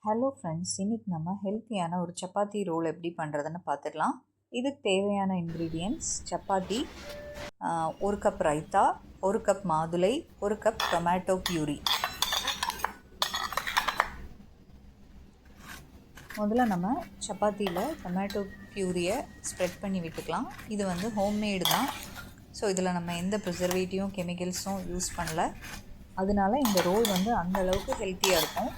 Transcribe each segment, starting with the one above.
Hello friends, இன்றைக்கி நம்ம ஹெல்த்தியான ஒரு சப்பாத்தி ரோல் எப்படி பண்ணுறதுன்னு பார்த்துடலாம். இதுக்கு தேவையான ingredients: chapati, 1 cup raita, 1 cup மாதுளை, 1 கப் டொமேட்டோ பியூரி. முதல்ல நம்ம சப்பாத்தியில் டொமேட்டோ பியூரியை ஸ்ப்ரெட் பண்ணி விட்டுக்கலாம். இது ஹோம்மேடு தான். ஸோ இதில் நம்ம எந்த ப்ரிசர்வேட்டிவும் கெமிக்கல்ஸும் யூஸ் பண்ணல. அதனால இந்த ரோல் அந்தளவுக்கு ஹெல்த்தியாக இருக்கும்.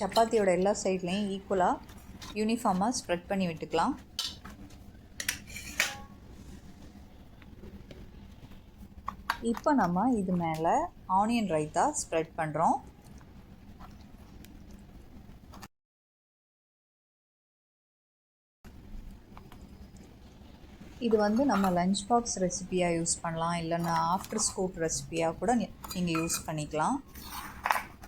சப்பாத்தியோட எல்லா சைட்லேயும் ஈக்குவலாக யூனிஃபார்மாக ஸ்ப்ரெட் பண்ணி விட்டுக்கலாம். இப்போ நம்ம இது மேலே ஆனியன் ரைத்தா ஸ்ப்ரெட் பண்ணுறோம். இது நம்ம லஞ்ச் பாக்ஸ் ரெசிபியாக யூஸ் பண்ணலாம், இல்லைன்னா ஆஃப்டர் ஸ்கூல் ரெசிபியாக கூட நீங்கள் யூஸ் பண்ணிக்கலாம்.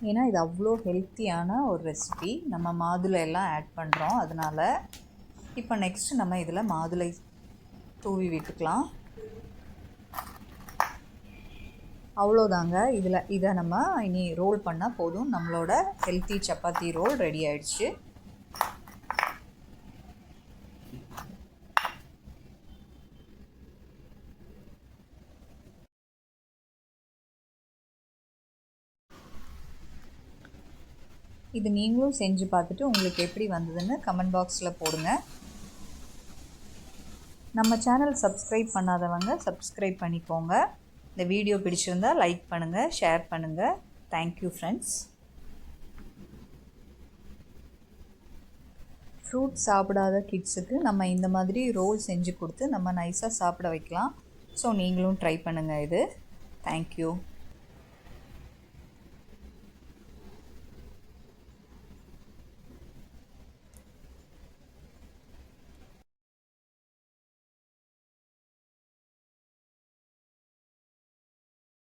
ஏன்னா இது அவ்வளோ ஹெல்த்தியான ஒரு ரெசிபி. நம்ம மாதுளை எல்லாம் ஆட் பண்ணுறோம், அதனால். இப்போ நெக்ஸ்ட்டு நம்ம இதில் மாதுளை தூவி விட்டுக்கலாம். அவ்வளோதாங்க. இதை நம்ம இனி ரோல் பண்ணால் போதும். நம்மளோட ஹெல்த்தி சப்பாத்தி ரோல் ரெடி ஆயிடுச்சு. இது நீங்களும் செஞ்சு பார்த்துட்டு உங்களுக்கு எப்படி வந்ததுன்னு கமெண்ட் பாக்ஸில் போடுங்க. நம்ம சேனல் சப்ஸ்கிரைப் பண்ணாதவங்க சப்ஸ்கிரைப் பண்ணிக்கோங்க. இந்த வீடியோ பிடிச்சிருந்தால் லைக் பண்ணுங்கள், ஷேர் பண்ணுங்கள். Thank you friends. ஃப்ரூட் சாப்பிடாத கிட்ஸுக்கு நம்ம இந்த மாதிரி ரோல் செஞ்சு கொடுத்து நம்ம நைஸாக சாப்பிட வைக்கலாம். ஸோ நீங்களும் ட்ரை பண்ணுங்கள் இது. தேங்க்யூ.